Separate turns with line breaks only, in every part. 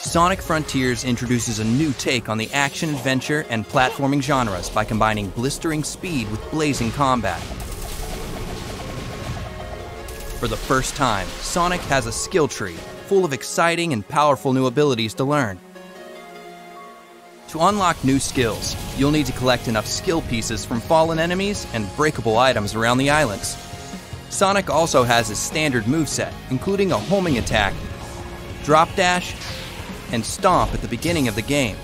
Sonic Frontiers introduces a new take on the action-adventure and platforming genres by combining blistering speed with blazing combat. For the first time, Sonic has a skill tree full of exciting and powerful new abilities to learn. To unlock new skills, you'll need to collect enough skill pieces from fallen enemies and breakable items around the islands. Sonic also has his standard moveset, including a homing attack, drop dash, and stomp at the beginning of the game.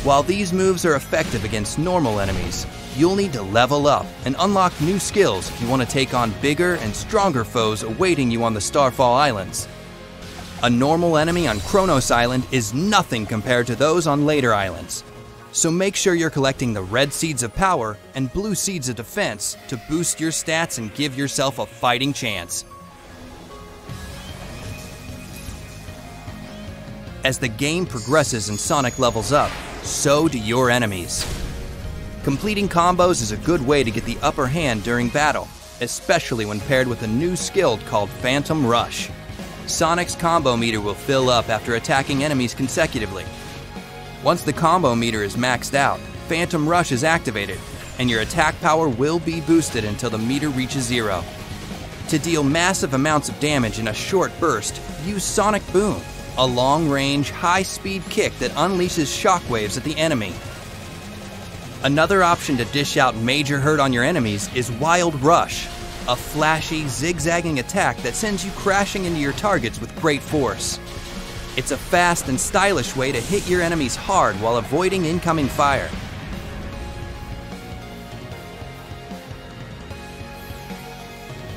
While these moves are effective against normal enemies, you'll need to level up and unlock new skills if you want to take on bigger and stronger foes awaiting you on the Starfall Islands. A normal enemy on Kronos Island is nothing compared to those on later islands. So make sure you're collecting the red seeds of power and blue seeds of defense to boost your stats and give yourself a fighting chance. As the game progresses and Sonic levels up, so do your enemies. Completing combos is a good way to get the upper hand during battle, especially when paired with a new skill called Phantom Rush. Sonic's combo meter will fill up after attacking enemies consecutively. Once the combo meter is maxed out, Phantom Rush is activated, and your attack power will be boosted until the meter reaches 0. To deal massive amounts of damage in a short burst, use Sonic Boom, a long-range, high-speed kick that unleashes shockwaves at the enemy. Another option to dish out major hurt on your enemies is Wild Rush, a flashy, zigzagging attack that sends you crashing into your targets with great force. It's a fast and stylish way to hit your enemies hard while avoiding incoming fire.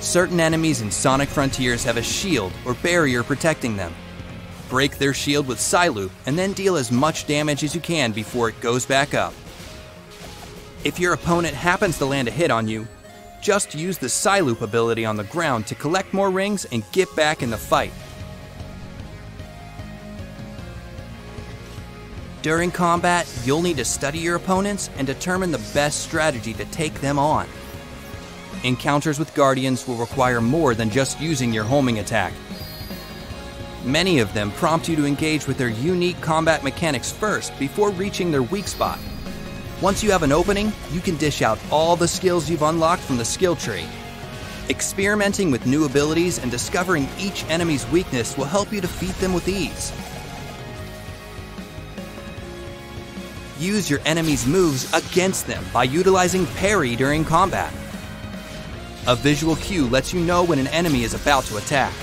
Certain enemies in Sonic Frontiers have a shield or barrier protecting them. Break their shield with Psyloop and then deal as much damage as you can before it goes back up. If your opponent happens to land a hit on you, just use the Psyloop ability on the ground to collect more rings and get back in the fight. During combat, you'll need to study your opponents and determine the best strategy to take them on. Encounters with Guardians will require more than just using your homing attack. Many of them prompt you to engage with their unique combat mechanics first before reaching their weak spot. Once you have an opening, you can dish out all the skills you've unlocked from the skill tree. Experimenting with new abilities and discovering each enemy's weakness will help you defeat them with ease. Use your enemy's moves against them by utilizing parry during combat. A visual cue lets you know when an enemy is about to attack.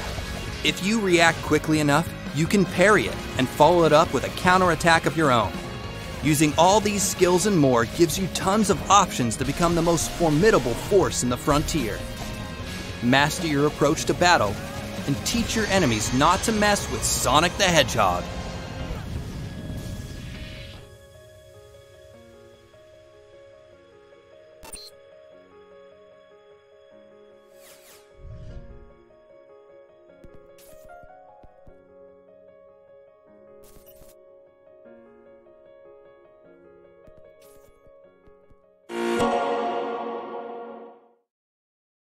If you react quickly enough, you can parry it and follow it up with a counterattack of your own. Using all these skills and more gives you tons of options to become the most formidable force in the frontier. Master your approach to battle and teach your enemies not to mess with Sonic the Hedgehog.